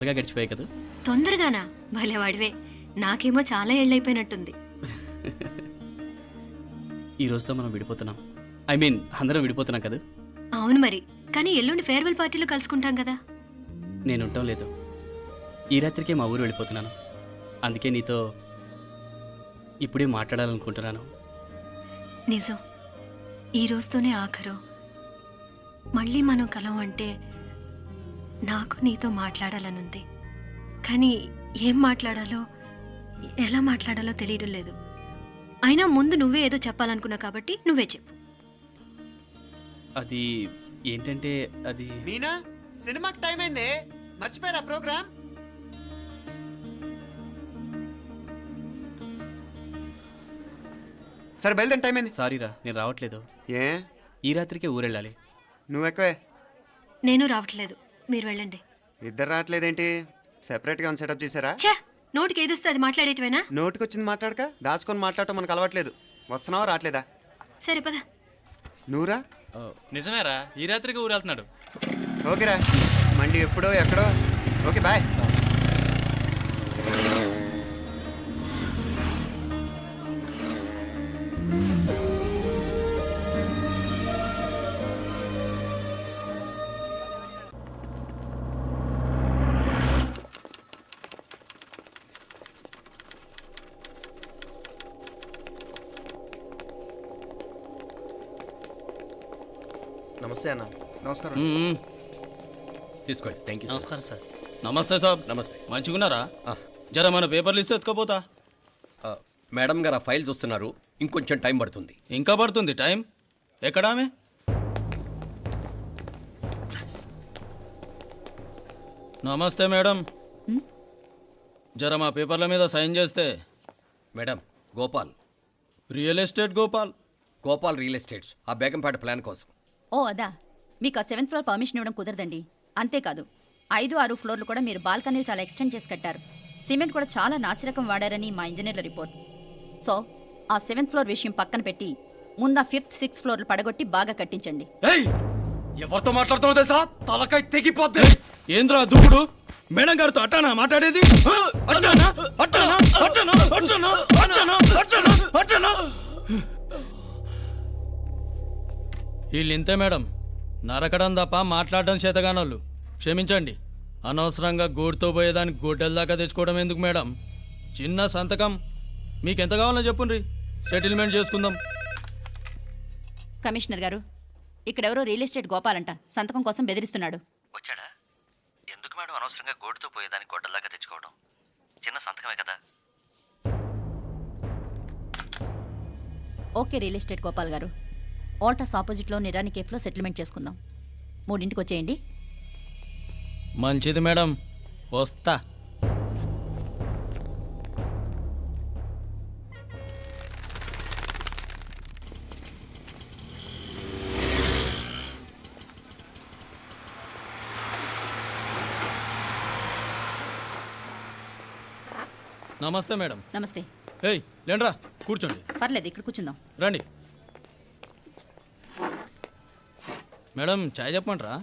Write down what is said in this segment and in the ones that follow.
త్వరగా గడిచిపోయాయి కదా. తొందరగానా? భలేవాడివే. నాకేమో చాలా ఏళ్ళైపోయినట్టుంది. ఈ రోజుతో మనం విడిపోతున్నాం. ఐ మీన్ అందరం విడిపోతున్నాం కదా. అవును మరి. కానీ ఎల్లుండి ఫేర్వెల్ పార్టీలో కలుసుకుంటాం కదా. నేను ఉండటం లేదు. ఈ రాత్రికే మా ఊరు వెళ్ళిపోతున్నాను. అందుకే నీతో ఇప్పుడే మాట్లాడాలనుకుంటున్నాను. నిజం, ఈ రోజుతోనే ఆఖరు. మళ్ళీ మనం కలం అంటే నాకు నీతో మాట్లాడాలనుంది. కానీ ఏం మాట్లాడాలో ఎలా మాట్లాడాలో తెలియడం లేదు. అయినా ముందు నువ్వే ఏదో చెప్పాలనుకున్నావు కాబట్టి నువ్వే చెప్పు. అది ఏంటంటే అది మీనా, సినిమాకి టైం అయింది, మర్చిపోయారా ప్రోగ్రామ్? సరే బయలుదేరి, టైం అయింది. సారీరా, నేను రావట్లేదు. ఏ? ఈ రాత్రికే ఊరెళ్ళాలి. నువ్వు ఎక్కువే. నేను రావట్లేదు, మీరు వెళ్ళండి. ఇద్దరు రావట్లేదేంటి? సెపరేట్గా ఏమైనా సెటప్ చేశారా? ఛే, నోటికి ఏదొస్తే అది మాట్లాడేటివేనా? నోటికి వచ్చింది మాట్లాడక దాచుకొని మాట్లాడటం మనకు అలవాట్లేదు. వస్తున్నావా రావట్లేదా? సరే పద. నువ్వురా. నిజమేరా, ఈ రాత్రికి ఊరు వెళ్తున్నాడు. ఓకేరా, మండి ఎప్పుడో ఎక్కడో. Okay bye. నమస్తే అన్న. నమస్కారం. తీసుకోండి. Thank you. నమస్కారం సార్. నమస్తే సాబ్. నమస్తే. మంచిగున్నారా? జర మన పేపర్లు ఇస్తే ఎత్తుకపోతా. మేడం గారు ఆ ఫైల్ చూస్తున్నారు, ఇంకొంచెం టైం పడుతుంది. ఇంకా పడుతుంది టైం? ఎక్కడామే? నమస్తే మేడం. జర మా పేపర్ల మీద సైన్ చేస్తే. Madam, Gopal. Real estate Gopal. Gopal real estates, ఆ బేగంపేట ప్లాన్ కోసం. ఓ అదా, మీకు ఆ 7th ఫ్లోర్ పర్మిషన్ ఇవ్వడం కుదరదండి. అంతేకాదు 5, 6 ఫ్లోర్లు కూడా మీరు బాల్కనీలు చాలా ఎక్స్టెండ్ చేసి కట్టారు. సిమెంట్ కూడా చాలా నాసిరకం వాడారని మా ఇంజనీర్ల రిపోర్ట్. సో ఆ 7th ఫ్లోర్ విషయం పక్కన పెట్టి ముందు ఆ 5th, 6th ఫ్లోర్లు పడగొట్టి బాగా కట్టించండి. ఎవరితో మాట్లాడుతావు తెలుసా? తలకాయ తెగిపోద్ది. ఏంద్రా దూకుడు? మేడం గారితో అట్టానా మాట్లాడేది? అట్టానా అట్టానా అట్టానా అట్టానా అట్టానా అట్టానా అట్టానా? వీళ్ళింతే మేడం, నరకడం తప్ప మాట్లాడడం చేతగానోళ్ళు. క్షమించండి, అనవసరంగా గూడుతో పోయేదానికి గొడ్డల దాకా తెచ్చుకోవడం ఎందుకు మేడం? చిన్న సంతకం మీకెంత కావాలో చెప్పుండ్రి, సెటిల్మెంట్ చేసుకుందాం. కమిషనర్ గారు, ఇక్కడెవరో రియల్ ఎస్టేట్ గోపాలంట సంతకం కోసం బెదిరిస్తున్నాడు. వచ్చాడా? ఎందుకు మేడం అనవసరంగా గోటుతో పోయేదానికి గొడ్డల్లాగా తెచ్చుకోవడం? చిన్న సంతకమే కదా. ఓకే రియల్ ఎస్టేట్ గోపాల్ గారు, ఆల్టాస్ ఆపోజిట్లో నిరాని కేఫ్లో సెటిల్మెంట్ చేసుకుందాం. 3ంటికి వచ్చేయండి. మంచిది మేడం, వస్తా. నమస్తే మేడం. నమస్తే. ఏయ్ లేండ్రా, కూర్చోండి. పర్లేదు, ఇక్కడ కూర్చుందాం. రండి మేడం, చాయ్ చెప్పమంటారా?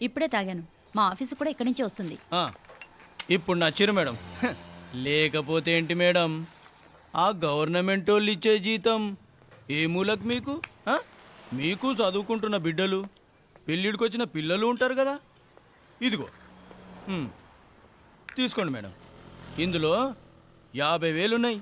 ఇప్పుడే తాగాను. మా ఆఫీసు కూడా ఇక్కడి నుంచే వస్తుంది. ఇప్పుడు నచ్చిరు మేడం. లేకపోతే ఏంటి మేడం, ఆ గవర్నమెంట్ వాళ్ళు ఇచ్చే జీతం ఏ మూలకు మీకు? మీకు చదువుకుంటున్న బిడ్డలు, పెళ్ళిడికి వచ్చిన పిల్లలు ఉంటారు కదా. ఇదిగో తీసుకోండి మేడం, ఇందులో 50,000 ఉన్నాయి.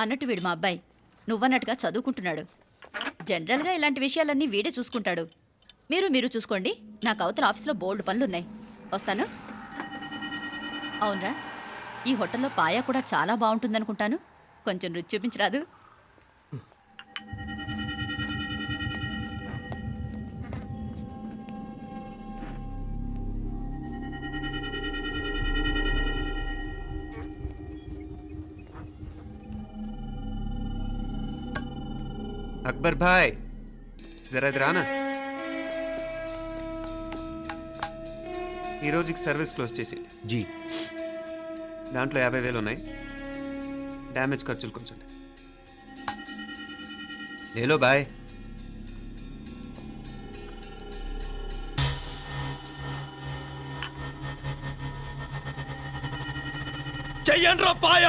అన్నట్టు వీడు మా అబ్బాయి నువ్వన్నట్టుగా చదువుకుంటున్నాడు. జనరల్గా ఇలాంటి విషయాలన్నీ వీడే చూసుకుంటాడు. మీరు చూసుకోండి. నాకు అవతల ఆఫీస్లో బోల్డ్ పనులున్నాయి. వస్తాను. అవునరా, ఈ హోటల్లో పాయా కూడా చాలా బాగుంటుందనుకుంటాను. కొంచెం రుచి చూపించరాదు? అక్బర్ భాయ్, జరా ఇది రానా. ఈ రోజుకి సర్వీస్ క్లోజ్ చేసి జీ. దాంట్లో 50,000 ఉన్నాయి. డ్యామేజ్ ఖర్చులు కొంచెం. లేలో బాయ్. చెయ్యండ్రా పాయ.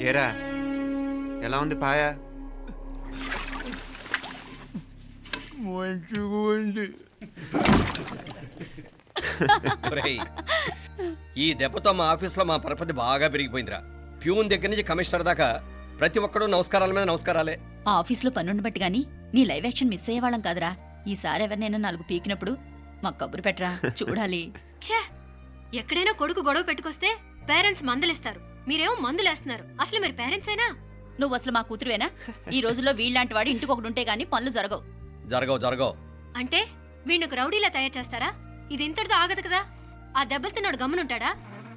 ఏరా ఎలా ఉంది పాయ? మంచిగా ఉంది. ఒరేయ్, ఈ దెబ్బతో మా ఆఫీస్లో మా పరపతి బాగా పెరిగిపోయిందిరా. ప్యూన్ దగ్గర నుంచి కమిషనర్ దాకా ప్రతి ఒక్కడు నమస్కారాల మీద నమస్కారాలే. ఆ ఆఫీస్లో పనుండి బట్టి గాని నీ లైవ్ యాక్షన్ మిస్ అయ్యేవాళ్ళం కాదురా. ఈసారి ఎవరినైనా 4 పీకినప్పుడు మాకు కబురు పెట్టరా, చూడాలి. ఛే, ఎక్కడైనా కొడుకు గొడవ పెట్టుకొస్తే పేరెంట్స్ మందులేస్తారు, మీరేమో మందులేస్తున్నారు. అసలు మీరు పేరెంట్స్ అయినా? నువ్వు అసలు మా కూతురువేనా? ఈ రోజుల్లో వీళ్ళలాంటి వాడు ఇంటికి ఒకటి ఉంటే గానీ పనులు జరగవు. జరగవు. అంటే వీణ్ణకు రౌడీలా తయారు చేస్తారా? ఇది ఇంతటితో ఆగదు కదా. ఆ దెబ్బలుతున్నాడు గమ్మునుంటాడా?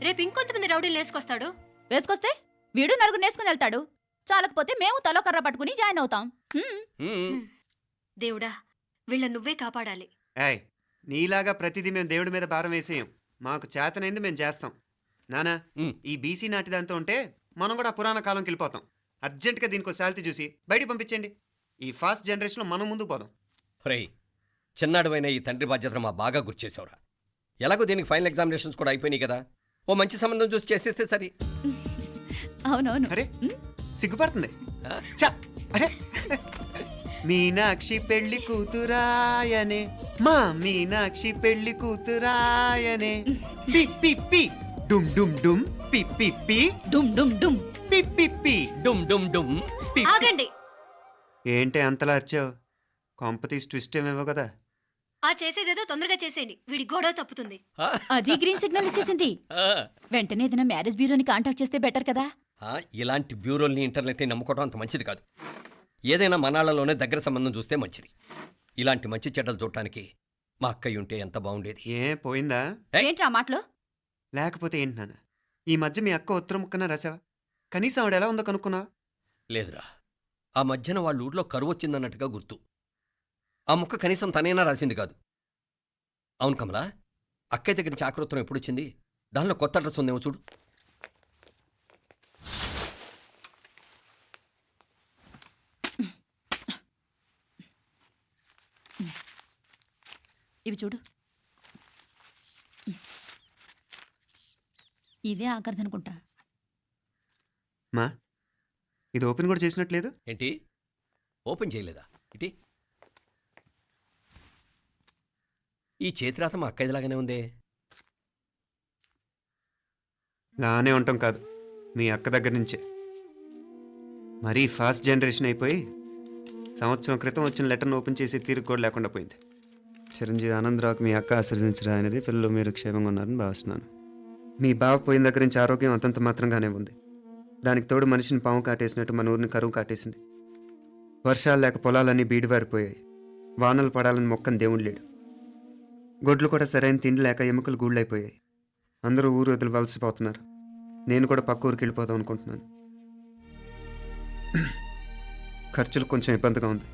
రేపు ఇంకొంతమంది రౌడీలు వేసుకొస్తాడు. వేసుకొస్తే వీడు 4 నేసుకుని వెళ్తాడు. చాలకపోతే మేము తలో కర్ర పట్టుకుని జాయిన్ అవుతాం. దేవుడా, వీళ్ళ నువ్వే కాపాడాలి. ఏయ్, నీలాగా ప్రతిదీ మేము దేవుడి మీద భారం వేసేయం. మాకు చేతనైంది మేము చేస్తాం. నానా, ఈ బీసీ నాటి దాంతో ఉంటే మనం కూడా పురాణ కాలంకి వెళ్ళిపోతాం. అర్జెంటుగా దీనికి శాలిటీ చూసి బయటికి పంపించండి. ఈ ఫాస్ట్ జనరేషన్లో మనం ముందుకు పోదాం. ఒరేయ్, చిన్నాడువైన ఈ తండ్రి బాధ్యతను మా బాగా గుర్చేసావురా. ఎలాగో దీనికి ఫైనల్ ఎగ్జామినేషన్స్ కూడా అయిపోయినాయి కదా, ఓ మంచి సంబంధం చూసి చేసేస్తే సరి. అవునవును. అరే సిగ్గుపడుతుంది. చ, అరే మీనాక్షి పెళ్లి కూతురాయనే, మా మీనాక్షి పెళ్లి కూతురాయనే. పి పి పి డుమ్ డుమ్ డుమ్, పి పి పి డుమ్ డుమ్ డుమ్. పి పి పి డుమ్ డుమ్ డుమ్. పి. ఆగండి. ఏంటి అంతలా వచ్చావు? కొంపతీసి ట్విస్ట్ ఏమేవో కదా. ఆ చేసేదేదో తొందరగా చేసేయండి, వీడి గొడవ తప్పుతుంది. అది గ్రీన్ సిగ్నల్ ఇచ్చేసింది. వెంటనే ఏదైనా మ్యారేజ్ బ్యూరోని కాంటాక్ట్ చేస్తే బెటర్ కదా. ఇలాంటి బ్యూరోల్ని ఇంటర్నెట్ని నమ్ముకోవడం అంత మంచిది కాదు. ఏదైనా మనాళ్ళలోనే దగ్గర సంబంధం చూస్తే మంచిది. ఇలాంటి మంచి చెడ్డలు చూడటానికి మా అక్కయ్య ఉంటే ఎంత బాగుండేది. ఏ పోయిందా? ఏంటి ఆ మాటలు? లేకపోతే ఏంటి నాన్న, ఈ మధ్య మీ అక్క ఉత్తరం ముక్కన రాసావా? కనీసం ఆవిడ ఎలా ఉందో కనుక్కున్నావా? లేదురా, ఆ మధ్యన వాళ్ళ ఊర్లో కరువు వచ్చిందన్నట్టుగా గుర్తు. ఆ ముక్క కనీసం తనైనా రాసింది కాదు. అవును కమలా, అక్కయ్య దగ్గర నుంచి ఆకృతం ఎప్పుడు వచ్చింది? దానిలో కొత్త అడ్రస్ ఉందేమో చూడు. ఇవి చూడు. ఇదే ఆఖరిదనుకుంటా. మా ఇది ఓపెన్ కూడా చేసినట్లేదు. ఏంటి ఓపెన్ చేయలేదా? ఇటీ ఈ చేతిరాత మా అక్కయ్యలాగానే ఉందే. లానే ఉంటాం కాదు, మీ అక్క దగ్గర నుంచే. మరీ ఫాస్ట్ జనరేషన్ అయిపోయి సంవత్సరం క్రితం వచ్చిన లెటర్ను ఓపెన్ చేసి తీరుకు కూడా లేకుండా పోయింది. చిరంజీవి ఆనందరావుకి మీ అక్క ఆశీర్వదించరా అనేది, పిల్లలు మీరు క్షేమంగా ఉన్నారని భావిస్తున్నాను. మీ బావ పోయిన దగ్గర నుంచి ఆరోగ్యం అంతంత మాత్రంగానే ఉంది. దానికి తోడు మనిషిని పాము కాటేసినట్టు మన ఊరిని కరువు కాటేసింది. వర్షాలు లేక పొలాలన్నీ బీడివారిపోయాయి. వానలు పడాలని మొక్కని దేవుడు లేడు. గొడ్లు కూడా సరైన తిండి లేక ఎముకలు గూళ్ళైపోయాయి. అందరూ ఊరు వదిలి వలసిపోతున్నారు. నేను కూడా పక్క ఊరికి వెళ్ళిపోదాం అనుకుంటున్నాను. ఖర్చులు కొంచెం ఇబ్బందిగా ఉంది.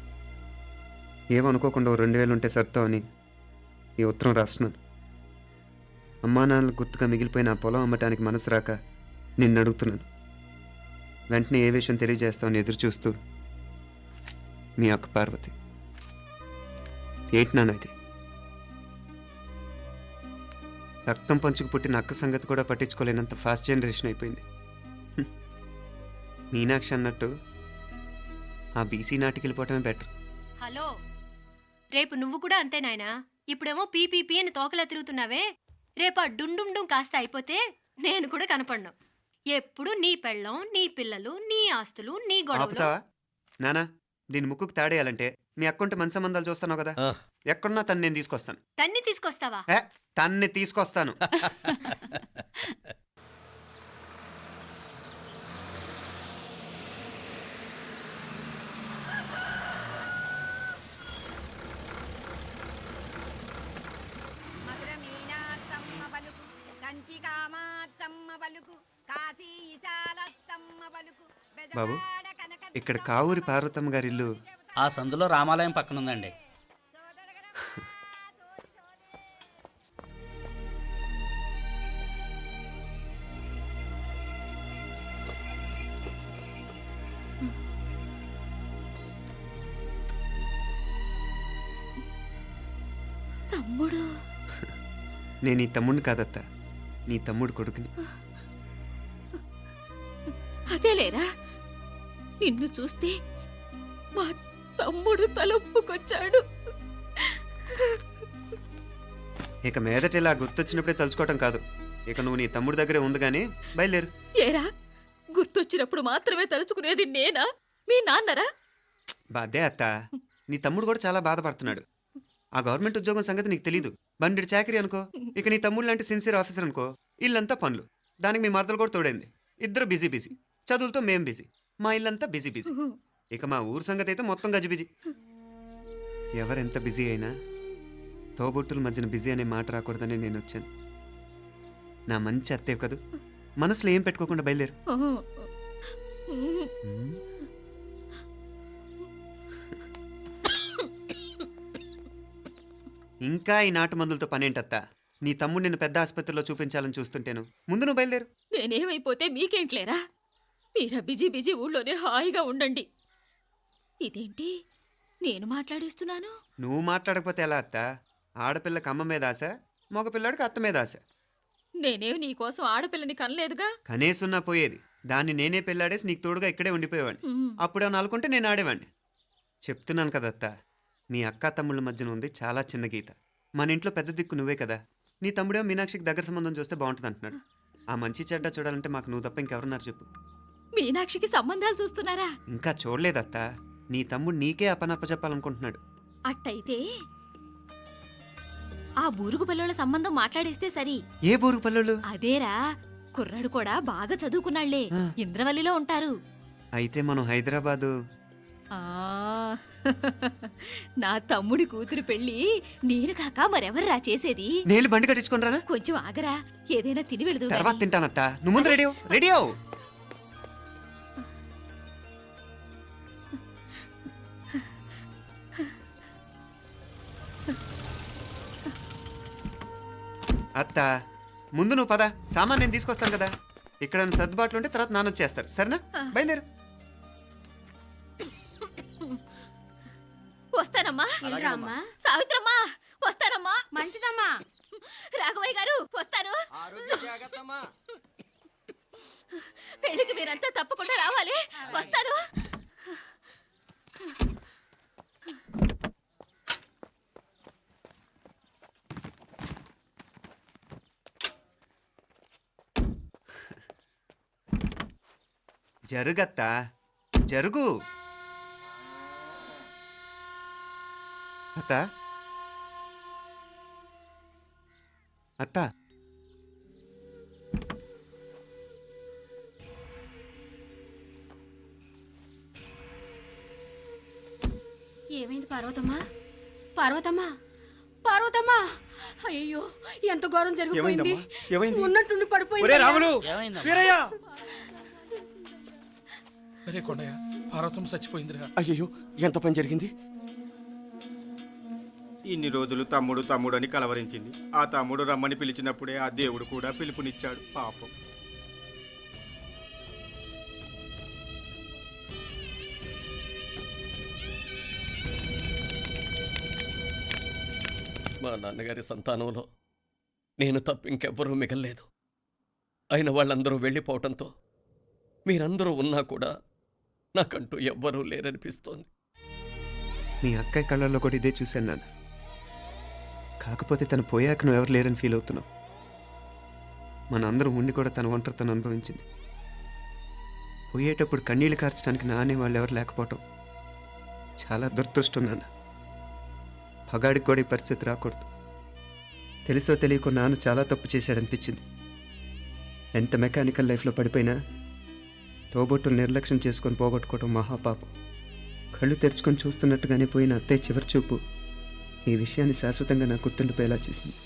ఏమనుకోకుండా 2000 ఉంటే సర్దామని ఈ ఉత్తరం రాస్తున్నాను. అమ్మా నాన్నలకు గుర్తుగా మిగిలిపోయిన ఆ పొలం అమ్మటానికి మనసు రాక నిన్ను అడుగుతున్నాను. వెంటనే ఏ విషయం తెలియజేస్తామని ఎదురు చూస్తూ మీ అక్క పార్వతి. ఏంటి నాన్న ఇది? రక్తం పంచుకు పుట్టిన అక్క సంగతి కూడా పట్టించుకోలేనంత ఫాస్ట్ జనరేషన్ అయిపోయింది. మీనాక్షి అన్నట్టు ఆ బీసీ నాటికి వెళ్ళిపోవటమే బెటర్. హలో, రేపు నువ్వు కూడా అంతే నాయనా. ఇప్పుడేమో పీపీపీ అని తోకలా తిరుగుతున్నావే. రేపు ఆ డుండుండుం కాస్త అయిపోతే నేను కూడా కనపడను. ఎప్పుడు నీ పెళ్ళం, నీ పిల్లలు, నీ ఆస్తులు, నీ గొడవలు. ఆపుతావా నానా? దీని ముక్కుకు తాడేయాలంటే మీ అక్కంటే మంచి సంబంధాలు చూస్తాను కదా. ఆ, ఎక్కడున్నా తను నేను తీసుకొస్తాను. తన్ని తీసుకొస్తావా? తన్ని తీసుకొస్తాను. బాబు, ఇక్కడ కావూరి పార్వతమ్మ గారి ఇల్లు ఆ సందులో రామాలయం పక్కన ఉందండి. తమ్ముడు? నేను ఈ తమ్ముడిని కాదత్త, నీ తమ్ముడు కొడుకుని. అదేలేరా, నిన్ను చూస్తే మా తమ్ముడు తలొప్పుకొచ్చాడు. ఇక మీదట ఇలా గుర్తొచ్చినప్పుడే తలుచుకోవటం కాదు. ఇక నువ్వు నీ తమ్ముడి దగ్గరే ఉంది కానీ బయలుదేరు. ఏరా, గుర్తొచ్చినప్పుడు మాత్రమే తలుచుకునేది నేనా, మీ నాన్నరా? బాధే అత్త, నీ తమ్ముడు కూడా చాలా బాధపడుతున్నాడు. ఆ గవర్నమెంట్ ఉద్యోగం సంగతి నీకు తెలీదు. బండి చాకరీ అనుకో. ఇక నీ తమ్ముడు లాంటి సిన్సియర్ ఆఫీసర్ అనుకో. ఇల్లంతా పనులు. దానికి మీ మరదలు కూడా తోడైంది. ఇద్దరు బిజీ బిజీ. చదువులతో మేం బిజీ. మా ఇల్లంతా బిజీ బిజీ. ఇక మా ఊరు సంగతి అయితే మొత్తం గజిబిజీ. ఎవరెంత బిజీ అయినా తోబుట్టుల మధ్యన బిజీ అనే మాట రాకూడదని నేను వచ్చాను. నా మంచి అత్తేవి కదూ. మనసులో ఏం పెట్టుకోకుండా బయలుదేరు. ఇంకా ఈ నాటు మందులతో పనేంటత్తా? నీ తమ్ముడు నిన్ను పెద్ద ఆసుపత్రిలో చూపించాలని చూస్తుంటేను. ముందు నువ్వు బయలుదేరు. నేనేమైపోతే మీకేంట్లేరా? మీరా బిజీ బిజీ ఊళ్ళోనే హాయిగా ఉండండి. ఇదేంటి నేను మాట్లాడేస్తున్నాను? నువ్వు మాట్లాడకపోతే ఎలా అత్త? ఆడపిల్లకి అమ్మ మీద ఆశ, మగపిల్లాడికి అత్త మీద ఆశ. నేనేం నీకోసం ఆడపిల్లని కనలేదుగా. కనేసున్నా పోయేది. దాన్ని నేనే పెళ్ళాడేసి నీకు తోడుగా ఇక్కడే ఉండిపోయేవాడిని. అప్పుడేమన్నా అనుకుంటే నేను ఆడేవాడిని. చెప్తున్నాను కదత్తా, మీ అక్క తమ్ముళ్ళ మధ్యన ఉంది చాలా చిన్న గీత. మన ఇంట్లో పెద్ద దిక్కు నువ్వే కదా. నీ తమ్ముడేమో మీనాక్షికి దగ్గర సంబంధం చూస్తే బాగుంటుంది అంటున్నాడు. ఆ మంచి చెడ్డ చూడాలంటే మాకు నువ్వు తప్ప ఇంకెవరున్నారు చెప్పు? మీనాక్షికి సంబంధాలు చూస్తున్నారా? ఇంకా చూడలేదత్తా. నీ తమ్ముడు నీకే అపనప్ప చెప్పాలనుకుంటున్నాడు. అట్టయితే ఆ బూరుగు పిల్లల సంబంధం మాట్లాడేస్తే సరి. ఏ బూరు పల్లెలు? అదేరా, కుర్రాడు కూడా బాగా చదువుకున్నాళ్లే, ఇంద్రవల్లిలో ఉంటారు. అయితే మనం హైదరాబాదు. ఆ నా తమ్ముడి కూతురు పెళ్లి నేను కాక మరెవర్రా చేసేది? నేను బండి కట్టించుకుని రానా? కొంచెం ఆగరా, ఏదైనా తిని వెళదు. తర్వాత తింటానత్తా. నువ్వు ముందు రెడీ అవ్వు. రెడీ అవ్వు. అత్త ముందు నువ్వు పద, సామాన్ నేను తీసుకొస్తాను కదా. ఇక్కడ సర్దుబాట్లు ఉంటే తర్వాత నాన్న వచ్చేస్తారు, సరేనా? బయలుదేరు. వస్తానమ్మా. అమ్మా సావిత్రమ్మా వస్తానమ్మా. మంచిదమ్మా. రాఘవయ్య గారు వస్తాను. పెళ్లికి మీరంతా తప్పకుండా రావాలి. వస్తాను. జరుగత్తా, జరుగు. అత్త, అత్త, ఏమైంది పార్వతమ్మా? పార్వతమ్మా, పార్వతమ్మా! అయ్యో, ఎంత ఘోరం జరిగిపోయింది. ఉన్నట్టుండి పడిపోయింది. రాములు, వీరయ్య! అరే కొండయ్య, పార్వతం చచ్చిపోయిందిరా. అయ్యో, ఎంత పని జరిగింది? ఇన్ని రోజులు తమ్ముడు తమ్ముడు అని కలవరించింది. ఆ తమ్ముడు రమ్మని పిలిచినప్పుడే ఆ దేవుడు కూడా పిలుపునిచ్చాడు. పాపం. మా నాన్నగారి సంతానంలో నేను తప్ప ఇంకెవ్వరూ మిగల్లేదు. అయిన వాళ్ళందరూ వెళ్ళిపోవటంతో మీరందరూ ఉన్నా కూడా నాకంటూ ఎవ్వరూ లేరనిపిస్తోంది. మీ అక్కయ్య కళ్ళల్లో కూడా ఇదే చూశాను నాన్న. కాకపోతే తను పోయాక నువ్వు ఎవరు లేరని ఫీల్ అవుతున్నావు. మన అందరం ఉండి కూడా తన ఒంటరితను అనుభవించింది. పోయేటప్పుడు కన్నీళ్లు కార్చడానికి నానే వాళ్ళు ఎవరు లేకపోవటం చాలా దురదృష్టం నాన్న. పగాడికి కూడా ఈ పరిస్థితి రాకూడదు. తెలుసో తెలియకో నాన్న చాలా తప్పు చేశాడనిపించింది. ఎంత మెకానికల్ లైఫ్లో పడిపోయినా తోబొట్టులు నిర్లక్ష్యం చేసుకొని పోగొట్టుకోవడం మహాపాపం. కళ్ళు తెరుచుకొని చూస్తున్నట్టుగానే పోయిన అత్తయ్య చివరి చూపు ఈ విషయాన్ని శాశ్వతంగా నా గుర్తుండిపోయేలా చేసింది.